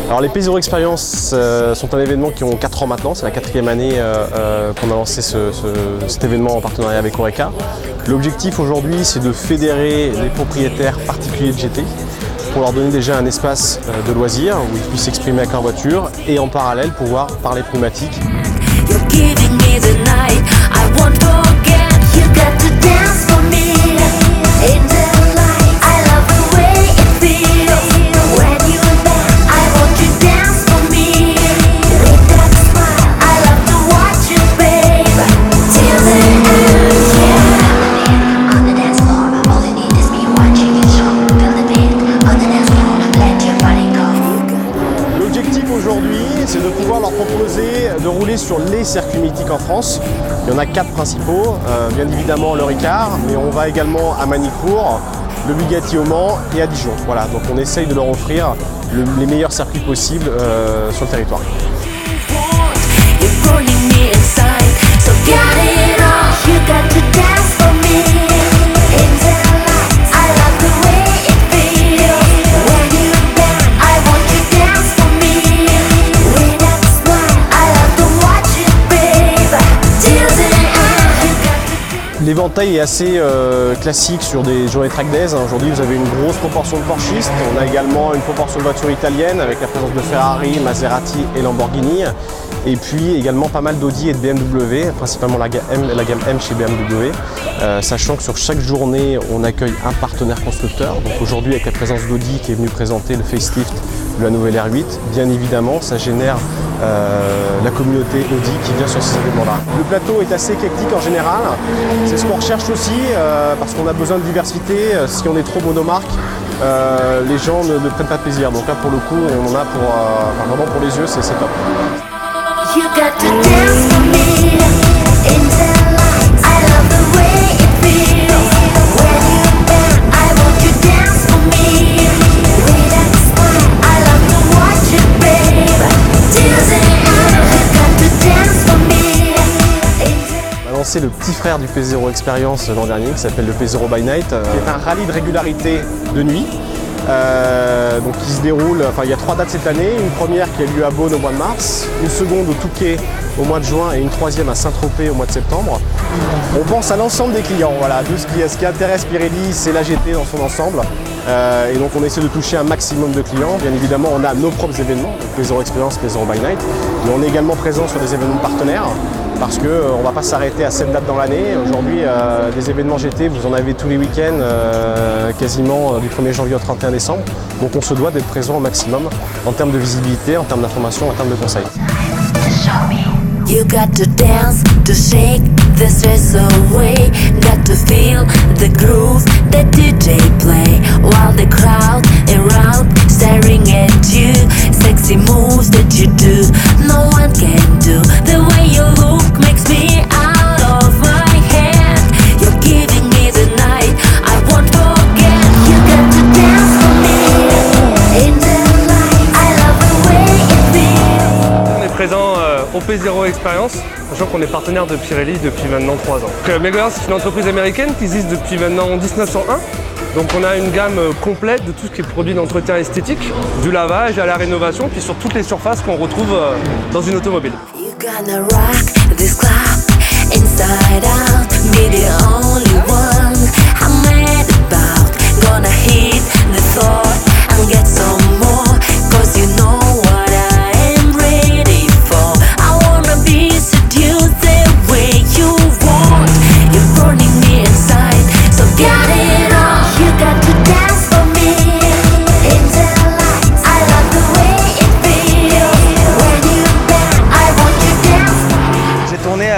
Alors les P0 Experience sont un événement qui ont 4 ans maintenant, c'est la 4e année qu'on a lancé cet événement en partenariat avec Oreca. L'objectif aujourd'hui c'est de fédérer les propriétaires particuliers de GT pour leur donner déjà un espace de loisirs où ils puissent s'exprimer avec leur voiture et en parallèle pouvoir parler pneumatique. Aujourd'hui, c'est de pouvoir leur proposer de rouler sur les circuits mythiques en France. Il y en a 4 principaux, bien évidemment le Ricard, mais on va également à Manicourt, le Bugatti au Mans et à Dijon. Voilà, donc on essaye de leur offrir les meilleurs circuits possibles sur le territoire. L'éventail est assez classique sur des journées track days. Aujourd'hui, vous avez une grosse proportion de Porschistes. On a également une proportion de voitures italiennes avec la présence de Ferrari, Maserati et Lamborghini. Et puis également pas mal d'Audi et de BMW, principalement la gamme M chez BMW. Sachant que sur chaque journée, on accueille un partenaire constructeur. Donc aujourd'hui, avec la présence d'Audi qui est venu présenter le facelift de la nouvelle R8, bien évidemment, ça génère la communauté Audi qui vient sur ces événements-là. Le plateau est assez éclectique en général. C'est ce qu'on recherche aussi parce qu'on a besoin de diversité. Si on est trop monomarque, les gens ne prennent pas plaisir. Donc là, pour le coup, on en a pour, vraiment pour les yeux, c'est top. You got to dance for me in the lights. I love the way it feels when you dance. I want you dance for me with that smile. I love to watch it, babe. Till the end, you got to dance for me. On a lancé le petit frère du P0 Experience l'an dernier qui s'appelle le P0 by Night, qui est un rallye de régularité de nuit. Donc qui se déroule, il y a 3 dates cette année, une première qui a lieu à Beaune au mois de mars, une seconde au Touquet au mois de juin et une troisième à Saint-Tropez au mois de septembre. On pense à l'ensemble des clients, voilà, ce qui intéresse Pirelli, c'est la GT dans son ensemble. Et donc on essaie de toucher un maximum de clients. Bien évidemment, on a nos propres événements, donc P0 Experience, P0 by Night, mais on est également présent sur des événements partenaires parce qu'on ne va pas s'arrêter à 7 dates dans l'année. Aujourd'hui, des événements GT, vous en avez tous les week-ends, quasiment du 1er janvier au 31 décembre. Donc on se doit d'être présent au maximum en termes de visibilité, en termes d'information, en termes de conseils. You got to dance, to shake the stress away. Got to feel the groove that DJ play. While the crowd around staring at you. Sexy moves that you do, no one can do. The way you look makes me out of my head. You're giving me the night, I won't forget. You got to dance for me in the light. I love the way it feels. On est présent au P0 Experience, sachant qu'on est partenaire de Pirelli depuis maintenant 3 ans. Megower, c'est une entreprise américaine qui existe depuis maintenant 1901. Donc on a une gamme complète de tout ce qui est produit d'entretien esthétique, du lavage à la rénovation, puis sur toutes les surfaces qu'on retrouve dans une automobile.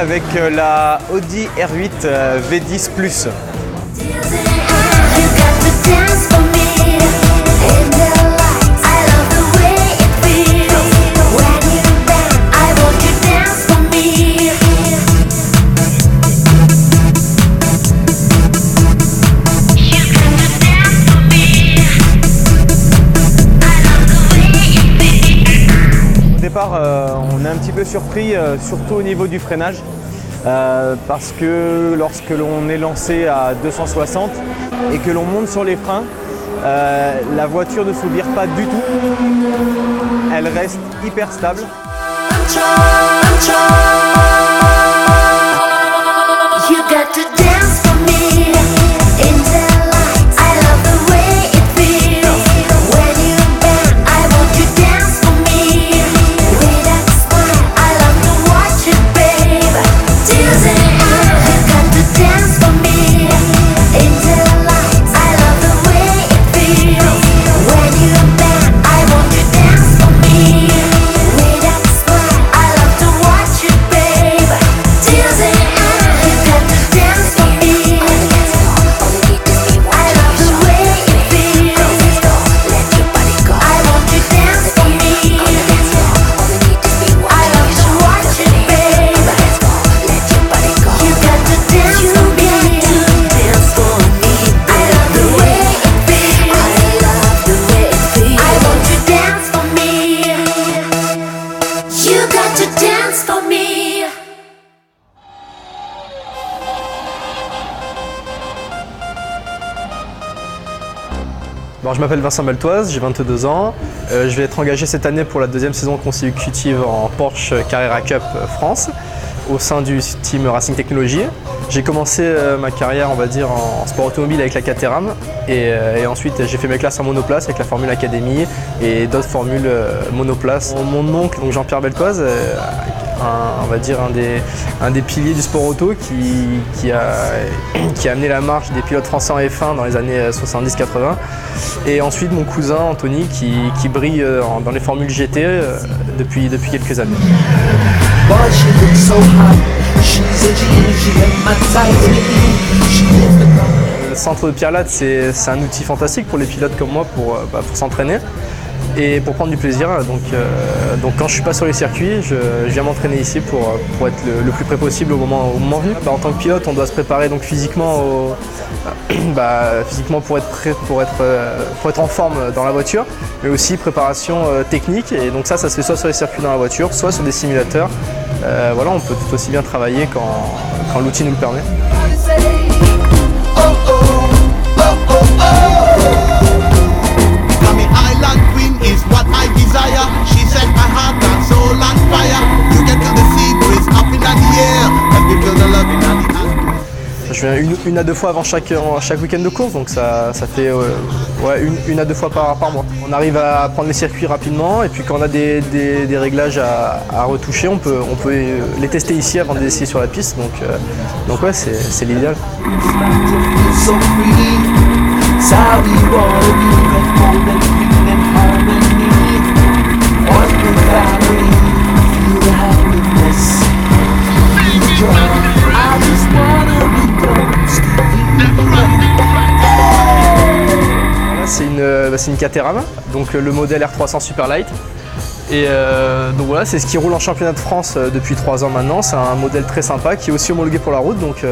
Avec la Audi R8 V10 Plus. Au départ, on est un petit peu surpris, surtout au niveau du freinage. Parce que lorsque l'on est lancé à 260, et que l'on monte sur les freins, la voiture ne s'ouvre pas du tout. Elle reste hyper stable. Bon, je m'appelle Vincent Beltoise, j'ai 22 ans. Je vais être engagé cette année pour la deuxième saison consécutive en Porsche Carrera Cup France au sein du team Racing Technology. J'ai commencé ma carrière, on va dire, en sport automobile avec la Caterham et ensuite j'ai fait mes classes en monoplace avec la Formule Academy et d'autres formules monoplace. Mon oncle, donc Jean-Pierre Beltoise, on va dire un des piliers du sport auto qui a amené la marche des pilotes français en F1 dans les années 70-80. Et ensuite mon cousin Anthony qui brille dans les formules GT depuis quelques années. Le centre de Pierre Latte, c'est un outil fantastique pour les pilotes comme moi pour s'entraîner et pour prendre du plaisir. Donc quand je suis pas sur les circuits, je viens m'entraîner ici pour être le plus près possible au moment venu. En tant que pilote, on doit se préparer donc physiquement pour être prêt, pour être en forme dans la voiture, mais aussi préparation technique. Et donc ça se fait soit sur les circuits dans la voiture, soit sur des simulateurs. Voilà, on peut tout aussi bien travailler quand l'outil nous le permet. Je viens une à deux fois avant chaque week-end de course, donc ça fait une à deux fois par mois. On arrive à prendre les circuits rapidement et puis quand on a des réglages à retoucher, on peut les tester ici avant de les essayer sur la piste. Donc ouais, c'est l'idéal. C'est une Caterham, donc le modèle R300 Superlight. Et donc voilà, c'est ce qui roule en championnat de France depuis 3 ans maintenant. C'est un modèle très sympa qui est aussi homologué pour la route. Donc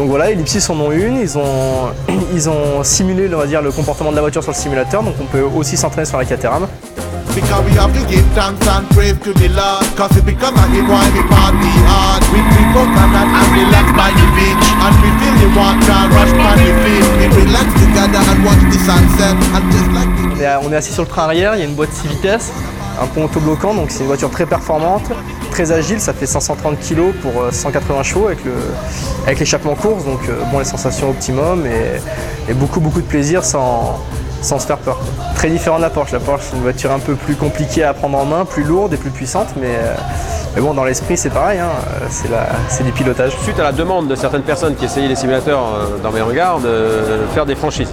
voilà, Ellipsis en ont une. Ils ont simulé, on va dire, le comportement de la voiture sur le simulateur. Donc on peut aussi s'entraîner sur la Caterham. Because we have to give thanks and praise to the Lord. Cause it become a hit while we party hard. We coconut and relax by the beach. And we feel the water rush by the feet. We relax together and watch the sunset. And just like the... On est assis sur le train arrière, il y a une boîte 6 vitesses, un pont autobloquant, donc c'est une voiture très performante, très agile, ça fait 530 kg pour 180 chevaux avec l'échappement course, donc bon, les sensations optimum et beaucoup de plaisir sans se faire peur. Très différent de la Porsche. La Porsche, c'est une voiture un peu plus compliquée à prendre en main, plus lourde et plus puissante, mais bon, dans l'esprit, c'est pareil, hein, c'est du pilotage. Suite à la demande de certaines personnes qui essayaient les simulateurs dans mes hangars de faire des franchises.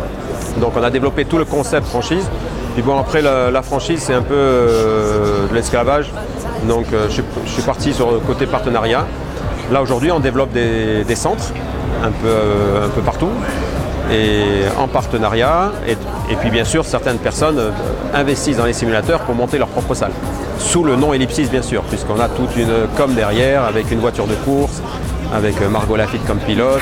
Donc on a développé tout le concept franchise. Puis bon, après la franchise, c'est un peu de l'esclavage. Donc je suis parti sur le côté partenariat. Là aujourd'hui, on développe des centres un peu partout. Et en partenariat, et puis bien sûr certaines personnes investissent dans les simulateurs pour monter leur propre salle. Sous le nom Ellipsis bien sûr, puisqu'on a toute une com derrière avec une voiture de course, avec Margot Lafitte comme pilote.